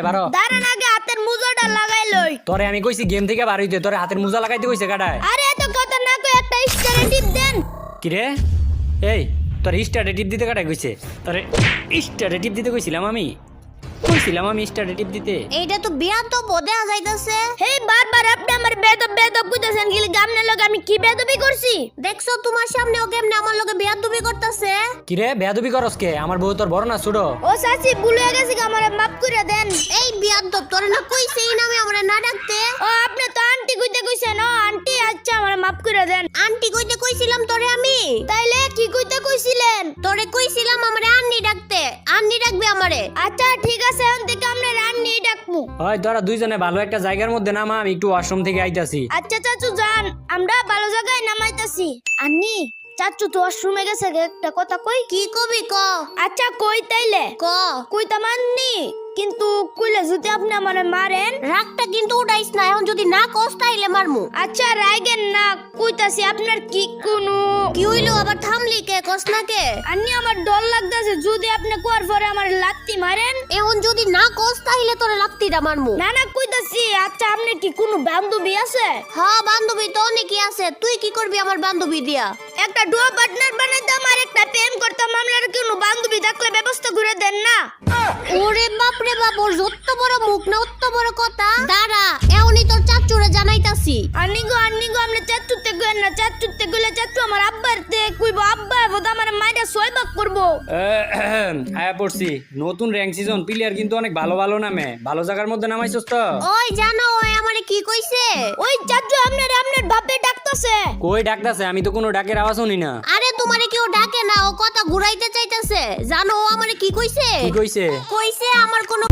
বারো দাঁড়ান আগে হাতের মুজাটা লাগাই লই। তোরে আমি কইছি গেম থেকে বার হইতে, তোরে হাতের মোজা লাগাইতে কইছে কাটায়। আরে এত কথা না কই একটা স্টারে টিপ দেন। কি রে এই তোর স্টারে টিপ দিতে কাটায় কইছে? তোরে স্টারে টিপ দিতে কইছিলাম আমি স্টারে টিপ দিতে। এইটা তো বিয়া তো বোধে যাইতাছে। হেই বারবার আপনি আমার বেদব কইতাছেন কি গামনে লগে আমি কি বেদবি করছি? দেখছো তোমার সামনে ও কেমনে আমার লগে বিয়া তুমি করতেছে। কি রে বেয়াদবি করস কে? আমার বউ তোর বড় না ছোট? ও চাচি ভুল হয়ে গেছে আমারে মাফ করে দেন। এই বিয়া তো তোর না কইছে এই নামে আমারে না ডাকতে। ও আপনি তো আন্টি কইতে কইছেন। ও আন্টি আচ্ছা আমারে মাফ করে দেন। আন্টি কইতে কইছিলাম তোরে আমি। তাইলে কি কইতে কইছিলেন? তোরে কইছিলাম আমারে আন্নি ডাকতে। আন্নি ডাকবে আমারে। আচ্ছা ঠিক আছে এখন থেকে আমরা রান্নি ডাকমু। হয় তোরা দুইজনে ভালো একটা জায়গার মধ্যে নামা, আমি একটু ওয়াশরুম থেকে আইতাছি। আচ্ছা চাচু যান, আমরা ভালো জায়গায় নামাইতাছি। আন্নি চাচু তো ওয়াশরুমে গেছে, একটা কথা কই। কি কবি ক। আচ্ছা কই তাইলে ক। কইতাম আন্নি, কিন্তু কইলে যদি আপনি আমারে মারেন। রাগটা কিন্তু উঠাইস না, এখন যদি না কস তাইলে মারমু। আচ্ছা রাইগেন না, কইতাছি আপনার কি কোনো কি হইলো আবার থামলি কে? কস না কে? আন্নি আমার ডর লাগতাছে যদি আপনি কোয়ার পরে আমার লাত্তি মারেন। এখন যদি না কস তাইলে তোরে লাত্তিটা মারমু। না না কইতাছি আচ্ছা আপনার কি কোনো বান্ধবী আছে? হ্যাঁ বান্ধবী তো অনেকই আছে। তুই কি করবি আমার বান্ধবী দিয়া? একটা ডুয়া পার্টনার বানাইতাম আর একটা প্রেম করতাম। আপনার কোনো বান্ধবী থাকলে ব্যবস্থা করে দেন না। ওরে বাপ রে বাপ, ওর যত বড় মুখ না অত বড় কথা। দাঁড়া এখনই তোর চাচুরে জানাইতাছি। আন্নি গো আপনি চাচুতে কইেন না। চাচুতে কইলে চাচু আমার আব্বার তে কইব, আব্বা বোধ আমার মাইরা সয়বাক করবো। আয়া পড়ছি নতুন র্যাঙ্ক সিজন, প্লেয়ার কিন্তু অনেক ভালো ভালো নামে। ভালো জায়গার মধ্যে নামাইছস তো? ওই জানো ওই আমারে কি কইছে? ওই চাচু আপনার বাপে ডাকতাছে। কই ডাকতাছে? আমি তো কোনো ডাকের আওয়াজ শুনি না। আরে তোমারে কেউ ডাকে না, ও কথা ঘুরাইতে চাইতাছে। জানো ও আমারে কি কইছে? কি কইছে? কইছে আমার কোনো